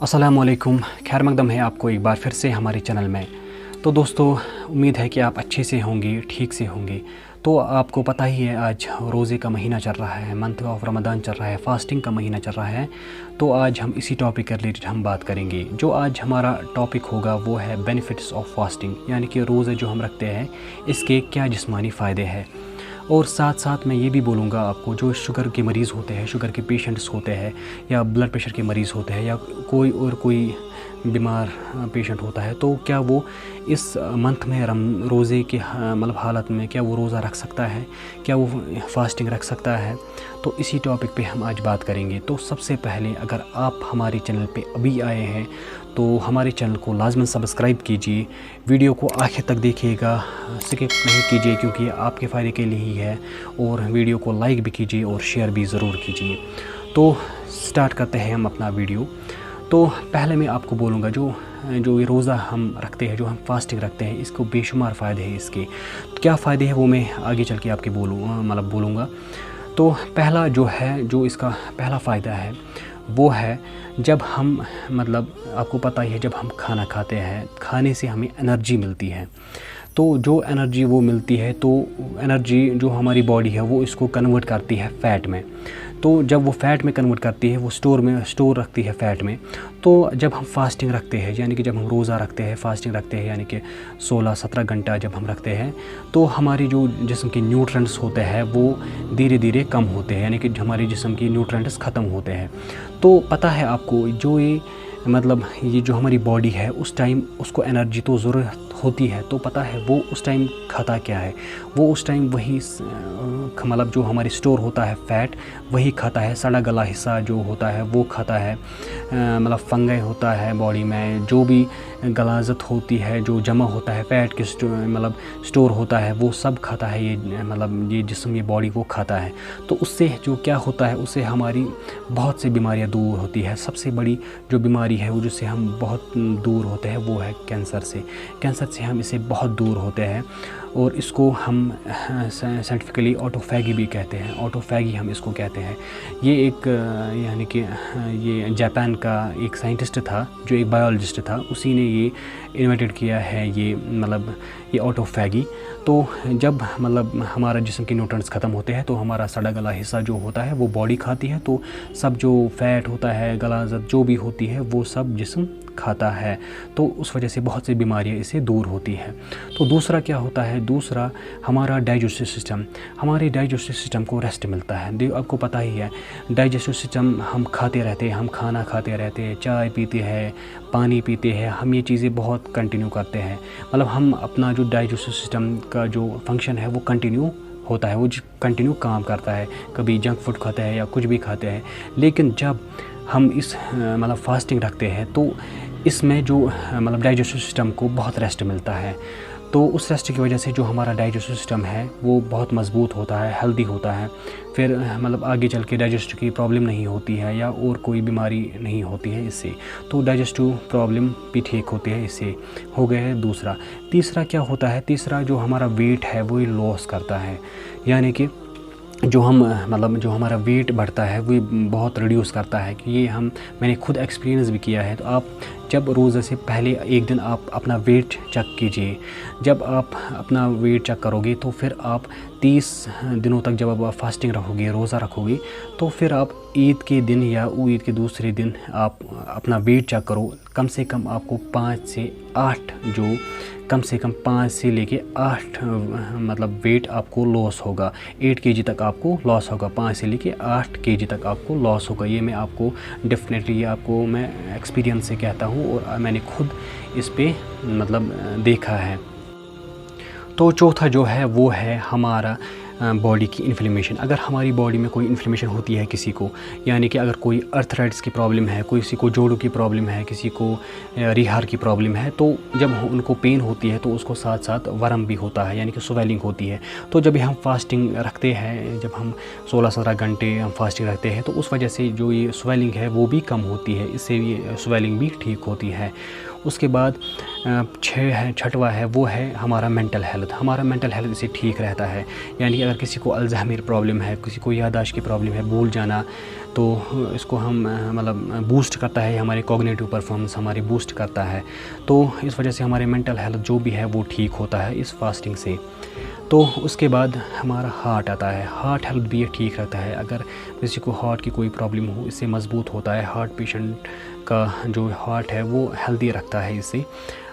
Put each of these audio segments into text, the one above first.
अस्सलामुअलैकुम, खैर मकदम है आपको एक बार फिर से हमारे चैनल में। तो दोस्तों, उम्मीद है कि आप अच्छे से होंगे, ठीक से होंगे। तो आपको पता ही है आज रोज़े का महीना चल रहा है, मंथ ऑफ रमज़ान चल रहा है, फास्टिंग का महीना चल रहा है। तो आज हम इसी टॉपिक के रिलेटेड हम बात करेंगे। जो आज हमारा टॉपिक होगा वो है बेनिफिट्स ऑफ फास्टिंग, यानी कि रोज़े जो हम रखते हैं इसके क्या जिस्मानी फ़ायदे हैं। और साथ साथ मैं ये भी बोलूँगा आपको, जो शुगर के मरीज़ होते हैं, शुगर के पेशेंट्स होते हैं, या ब्लड प्रेशर के मरीज़ होते हैं, या कोई बीमार पेशेंट होता है, तो क्या वो इस मंथ में रोज़े के मतलब हालत में क्या वो रोज़ा रख सकता है, क्या वो फास्टिंग रख सकता है। तो इसी टॉपिक पे हम आज बात करेंगे। तो सबसे पहले अगर आप हमारे चैनल पे अभी आए हैं तो हमारे चैनल को लाजमन सब्सक्राइब कीजिए, वीडियो को आखिर तक देखिएगा, स्किप नहीं कीजिए क्योंकि ये आपके फ़ायदे के लिए ही है। और वीडियो को लाइक भी कीजिए और शेयर भी ज़रूर कीजिए। तो स्टार्ट करते हैं हम अपना वीडियो। तो पहले मैं आपको बोलूँगा, जो ये रोज़ा हम रखते हैं, जो हम फास्टिंग रखते हैं, इसको बेशुमार फ़ायदे हैं। इसके तो क्या फ़ायदे हैं वो मैं आगे चल के आपके बोलूँगा। तो पहला जो इसका पहला फ़ायदा है वो है, जब हम आपको पता ही है, जब हम खाना खाते हैं, खाने से हमें एनर्जी मिलती है। तो जो एनर्जी वो मिलती है, तो एनर्जी जो हमारी बॉडी है वो इसको कन्वर्ट करती है फ़ैट में। तो जब वो फ़ैट में कन्वर्ट करती है, वो स्टोर रखती है फ़ैट में। तो जब हम फास्टिंग रखते हैं, यानी कि जब हम रोज़ा रखते हैं, फास्टिंग रखते हैं, यानी कि 16-17 घंटा जब हम रखते हैं, तो हमारी जो जिस्म के न्यूट्रेंट्स होते हैं वो धीरे धीरे कम होते हैं, यानी कि हमारे जिस्म की न्यूट्रेंट्स ख़त्म होते हैं। तो पता है आपको, ये जो हमारी बॉडी है उस टाइम उसको एनर्जी तो ज़रूरत होती है। तो पता है वो उस टाइम खाता क्या है, वो उस टाइम वही जो हमारी स्टोर होता है फ़ैट वही खाता है। सड़ा गला हिस्सा जो होता है वो खाता है, फंगस होता है बॉडी में, जो भी गलाजत होती है, जो जमा होता है फ़ैट के स्टोर होता है, वो सब खाता है। ये जिस्म, ये बॉडी वो खाता है। तो उससे जो क्या होता है, उससे हमारी बहुत सी बीमारियां दूर होती है। सबसे बड़ी जो बीमारी है वो जिससे हम बहुत दूर होते हैं वो है कैंसर से। कैंसर से हम इससे बहुत दूर होते हैं, और इसको हम साइंटिफिकली ऑटोफैगी भी कहते हैं। ऑटोफैगी हम इसको कहते हैं। ये एक यानी कि ये जापान का एक साइंटिस्ट था, जो एक बायोलॉजिस्ट था, उसी ने ये इन्वेंटेड किया है, ये ऑटोफैगी। तो जब हमारा जिस्म के न्यूट्रिएंट्स ख़त्म होते हैं तो हमारा सड़ा गला हिस्सा जो होता है वो बॉडी खाती है। तो सब जो फ़ैट होता है, गलाजत जो भी होती है, वो सब जिस्म खाता है। तो उस वजह से बहुत सी बीमारियां इससे दूर होती है। तो दूसरा क्या होता है, दूसरा हमारा डाइजेस्टिव सिस्टम, हमारे डाइजेस्टिव सिस्टम को रेस्ट मिलता है। आपको पता ही है, डाइजेस्टिव सिस्टम हम खाते रहते हैं, हम खाना खाते रहते हैं, चाय पीते हैं, पानी पीते हैं, हम ये चीज़ें बहुत कंटिन्यू करते हैं। हम अपना जो डाइजेस्टिव सिस्टम का जो फंक्शन है वो कंटिन्यू होता है, वो कंटिन्यू काम करता है। कभी जंक फूड खाते हैं या कुछ भी खाते हैं, लेकिन जब हम इस फास्टिंग रखते हैं तो इसमें जो डाइजेस्टिव सिस्टम को बहुत रेस्ट मिलता है। तो उस रेस्ट की वजह से जो हमारा डाइजेस्टिव सिस्टम है वो बहुत मज़बूत होता है, हेल्दी होता है। फिर आगे चल के डाइजेस्टिव की प्रॉब्लम नहीं होती है, या और कोई बीमारी नहीं होती है इससे। तो डाइजेस्टिव प्रॉब्लम भी ठीक होती है इससे। हो गया है दूसरा। तीसरा क्या होता है, तीसरा जो हमारा वेट है वो लॉस करता है, यानी कि जो हमारा वेट बढ़ता है वो बहुत रिड्यूस करता है। कि ये मैंने खुद एक्सपीरियंस भी किया है। तो आप जब रोज़े से पहले एक दिन आप अपना वेट चेक कीजिए। जब आप अपना वेट चेक करोगे तो फिर आप 30 दिनों तक जब आप फास्टिंग रखोगे, रोज़ा रखोगे, तो फिर आप ईद के दिन या ईद के दूसरे दिन आप अपना वेट चेक करो। कम से कम आपको 5 से 8 कम से कम 5 से लेके 8 वेट आपको लॉस होगा। 8 kg तक आपको लॉस होगा, 5 से लेके 8 kg तक आपको लॉस होगा। ये मैं आपको डेफिनेटली आपको मैं एक्सपीरियंस से कहता हूँ, और मैंने खुद इस पे देखा है। तो चौथा जो है वो है हमारा बॉडी की इन्फ्लेमेशन। अगर हमारी बॉडी में कोई इन्फ्लेमेशन होती है किसी को, यानी कि अगर कोई अर्थराइटिस की प्रॉब्लम है, किसी को जोड़ों की प्रॉब्लम है, किसी को रिहार की प्रॉब्लम है, तो जब उनको पेन होती है तो उसको साथ साथ वर्म भी होता है, यानी कि स्वेलिंग होती है। तो जब हम फास्टिंग रखते हैं, जब हम 16-17 घंटे हम फास्टिंग रखते हैं, तो उस वजह से जो ये स्वेलिंग है वो भी कम होती है, इससे ये स्वेलिंग भी ठीक होती है। اس کے بعد چھٹوا ہے وہ ہے ہمارا مینٹل ہیلتھ. ہمارا مینٹل ہیلتھ اس سے ٹھیک رہتا ہے. یعنی اگر کسی کو الزہائمر پرابلم ہے, کسی کو یادداشت کی پرابلم ہے, بھول جانا, تو اس کو ہم مطلب بوسٹ کرتا ہے, ہمارے کوگنیٹو پرفارمنس ہماری بوسٹ کرتا ہے. تو اس وجہ سے ہمارے مینٹل ہیلتھ جو بھی ہے وہ ٹھیک ہوتا ہے اس فاسٹنگ سے. تو اس کے بعد ہمارا ہارٹ آتا ہے. ہارٹ ہیلتھ بھی ٹھیک رہتا ہے. اگر کسی کو ہارٹ کی کوئی پرابلم ہو, اس سے مضبوط ہوتا ہے. ہارٹ پیشنٹ کا جو ہارٹ ہے وہ ہیلدی رکھتا ہے اس سے.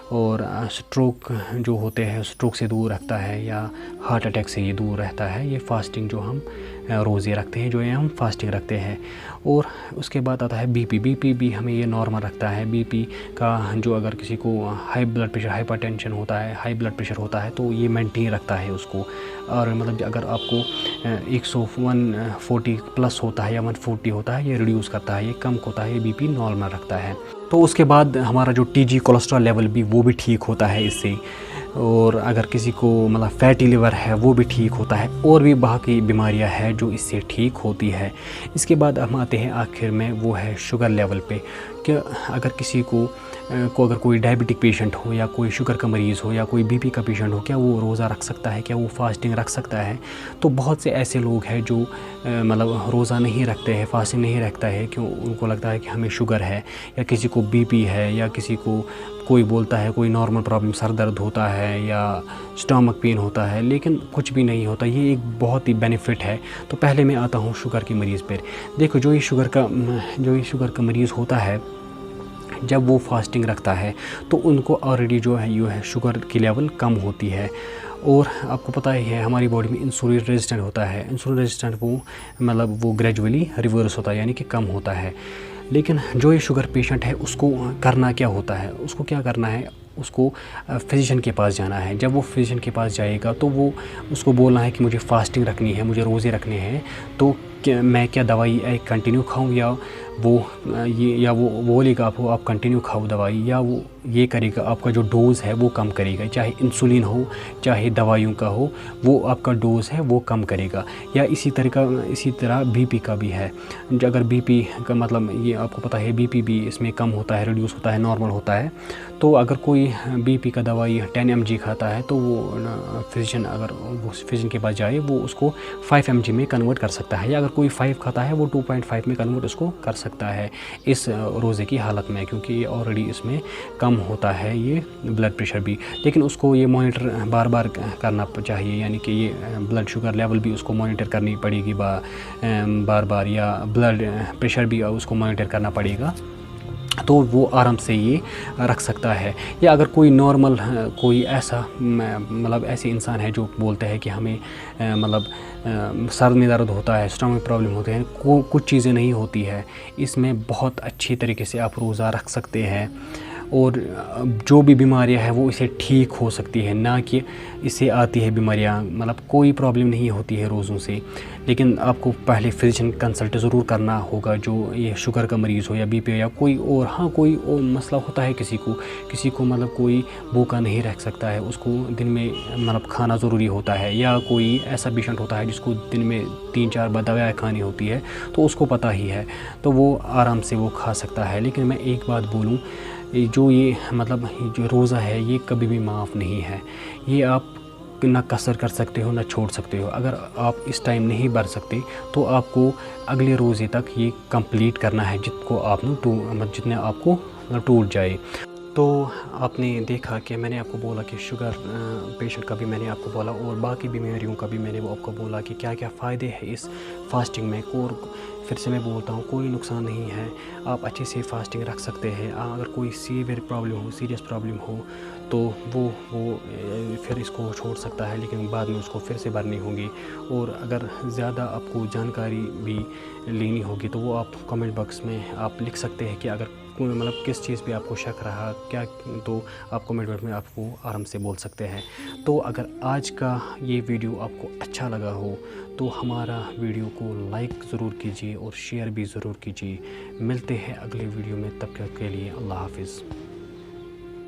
اور سٹروک جو ہوتے ہیں سٹروک سے دور رکھتا ہے, یا ہارٹ اٹیک سے یہ دور رہتا ہے یہ فاسٹنگ جو ہم روزے رکھتے ہیں, جو یہ ہم فاسٹنگ رکھتے ہیں. اور اس کے بعد آتا ہے بی پی. بی پی بھی ہمیں یہ نارمل رکھتا ہے. بی پی کا جو اگر کسی کو high blood pressure, hypertension ہوتا ہے, ہائی بلڈ پریشر ہوتا ہے, تو یہ مینٹین رکھتا ہے اس کو. اور مطلب اگر آپ کو 140 پلس ہوتا ہے یا 140 ہوتا ہے, یہ ریڈیوس کرتا ہے, یہ کم ہوتا ہے, یہ بی پی نارمل رکھتا ہے. تو اس کے بعد ہمارا جو ٹی جی کولیسٹرول لیول بھی وہ بھی ٹھیک ہوتا ہے اس سے. اور اگر کسی کو مطلب فیٹی لیور ہے وہ بھی ٹھیک ہوتا ہے. اور بھی باقی بیماریاں ہیں جو اس سے ٹھیک ہوتی ہے. اس کے بعد ہم آتے ہیں آخر میں, وہ ہے شوگر لیول پہ, کہ اگر کسی کو اگر کوئی ڈائبٹک پیشنٹ ہو, یا کوئی شوگر کا مریض ہو, یا کوئی بی پی کا پیشنٹ ہو, کیا وہ روزہ رکھ سکتا ہے, کیا وہ فاسٹنگ رکھ سکتا ہے. تو بہت سے ایسے لوگ ہیں جو مطلب روزہ نہیں رکھتے ہیں, فاسٹنگ نہیں رکھتا ہے, کیوں ان کو لگتا ہے کہ ہمیں شوگر ہے, یا کسی کو بی پی ہے, یا کسی کو کوئی بولتا ہے کوئی نارمل پرابلم, سر درد ہوتا ہے یا اسٹامک پین ہوتا ہے, لیکن کچھ بھی نہیں ہوتا. یہ ایک بہت ہی بینیفٹ ہے. تو پہلے میں آتا ہوں شوگر کے مریض پر. دیکھو جو یہ شوگر کا مریض ہوتا ہے, جب وہ فاسٹنگ رکھتا ہے تو ان کو آلریڈی جو ہے شوگر کی لیول کم ہوتی ہے. اور آپ کو پتہ ہی ہے ہماری باڈی میں انسولین ریزسٹنٹ ہوتا ہے. انسولین ریزسٹنٹ وہ گریجولی ریورس ہوتا ہے, یعنی کہ کم ہوتا ہے. لیکن جو یہ شوگر پیشنٹ ہے اس کو کرنا کیا ہوتا ہے, اس کو کیا کرنا ہے, اس کو فزیشین کے پاس جانا ہے. جب وہ فزیشین کے پاس جائے گا تو وہ اس کو بولنا ہے کہ مجھے فاسٹنگ رکھنی ہے, مجھے روزے رکھنے ہیں, تو میں کیا دوائی کنٹینیو کھاؤں, یا وہ بولے گا آپ کنٹینیو کھاؤ دوائی, یا وہ یہ کرے گا آپ کا جو ڈوز ہے وہ کم کرے گا. چاہے انسولین ہو چاہے دوائیوں کا ہو, وہ آپ کا ڈوز ہے وہ کم کرے گا. یا اسی طرح بی پی کا بھی ہے. اگر بی پی کا مطلب یہ آپ کو پتہ ہے بی پی بھی اس میں کم ہوتا ہے, ریڈیوس ہوتا ہے, نارمل ہوتا ہے. تو اگر کوئی بی پی کا دوائی 10 mg کھاتا ہے, تو وہ فزیشین کے پاس جائے, وہ اس کو 5 mg میں کنورٹ کر سکتا ہے. یا اگر کوئی 5 کھاتا ہے, وہ 2.5 میں کنورٹ اس کو کر سکتا ہے اس روزے کی حالت میں, کیونکہ یہ آلریڈی اس میں کم ہوتا ہے یہ بلڈ پریشر بھی. لیکن اس کو یہ مانیٹر بار بار کرنا چاہیے, یعنی کہ یہ بلڈ شوگر لیول بھی اس کو مانیٹر کرنی پڑے گی بار بار, یا بلڈ پریشر بھی اس کو مانیٹر کرنا پڑے گا, تو وہ آرام سے یہ رکھ سکتا ہے. یا اگر کوئی نارمل کوئی ایسا مطلب ایسے انسان ہے جو بولتے ہیں کہ ہمیں مطلب سر میں درد ہوتا ہے, اسٹامک پرابلم ہوتے ہیں, کچھ چیزیں نہیں ہوتی ہے, اس میں بہت اچھی طریقے سے آپ روزہ رکھ سکتے ہیں. اور جو بھی بیماریاں ہیں وہ اسے ٹھیک ہو سکتی ہے, نہ کہ اس سے آتی ہے بیماریاں. مطلب کوئی پرابلم نہیں ہوتی ہے روزوں سے, لیکن آپ کو پہلے فزیشین کنسلٹ ضرور کرنا ہوگا, جو یہ شوگر کا مریض ہو یا بی پی یا کوئی اور. ہاں کوئی اور مسئلہ ہوتا ہے کسی کو مطلب کوئی بھوکا نہیں رہ سکتا ہے, اس کو دن میں مطلب کھانا ضروری ہوتا ہے. یا کوئی ایسا پیشنٹ ہوتا ہے جس کو دن میں 3-4 بار دوائیں کھانی ہوتی ہے, تو اس کو پتہ ہی ہے, تو وہ آرام سے وہ کھا سکتا ہے. لیکن میں ایک بات بولوں, جو یہ مطلب جو روزہ ہے یہ کبھی بھی معاف نہیں ہے. یہ آپ نہ قصر کر سکتے ہو نہ چھوڑ سکتے ہو. اگر آپ اس ٹائم نہیں بھر سکتے تو آپ کو اگلے روزے تک یہ کمپلیٹ کرنا ہے, جتنے آپ کو ٹوٹ جائے. تو آپ نے دیکھا کہ میں نے آپ کو بولا کہ شوگر پیشنٹ کا بھی میں نے آپ کو بولا, اور باقی بیماریوں کا بھی میں نے وہ آپ کو بولا کہ کیا کیا فائدے ہیں اس فاسٹنگ میں. اور پھر سے میں بولتا ہوں کوئی نقصان نہیں ہے, آپ اچھے سے فاسٹنگ رکھ سکتے ہیں. اگر کوئی سیویئر پرابلم ہو, سیریس پرابلم ہو, تو وہ پھر اس کو چھوڑ سکتا ہے, لیکن بعد میں اس کو پھر سے بھرنی ہوگی. اور اگر زیادہ آپ کو جانکاری بھی لینی ہوگی تو وہ آپ کمنٹ باکس میں آپ لکھ سکتے ہیں کہ اگر مطلب کس چیز پہ آپ کو شک رہا کیا, تو آپ کمنٹ باکس میں آپ کو آرام سے بول سکتے ہیں. تو اگر آج کا یہ ویڈیو آپ کو اچھا لگا ہو تو ہمارا ویڈیو کو لائک ضرور کیجیے اور شیئر بھی ضرور کیجیے. ملتے ہیں اگلے ویڈیو میں, تب تک کے لیے اللہ حافظ.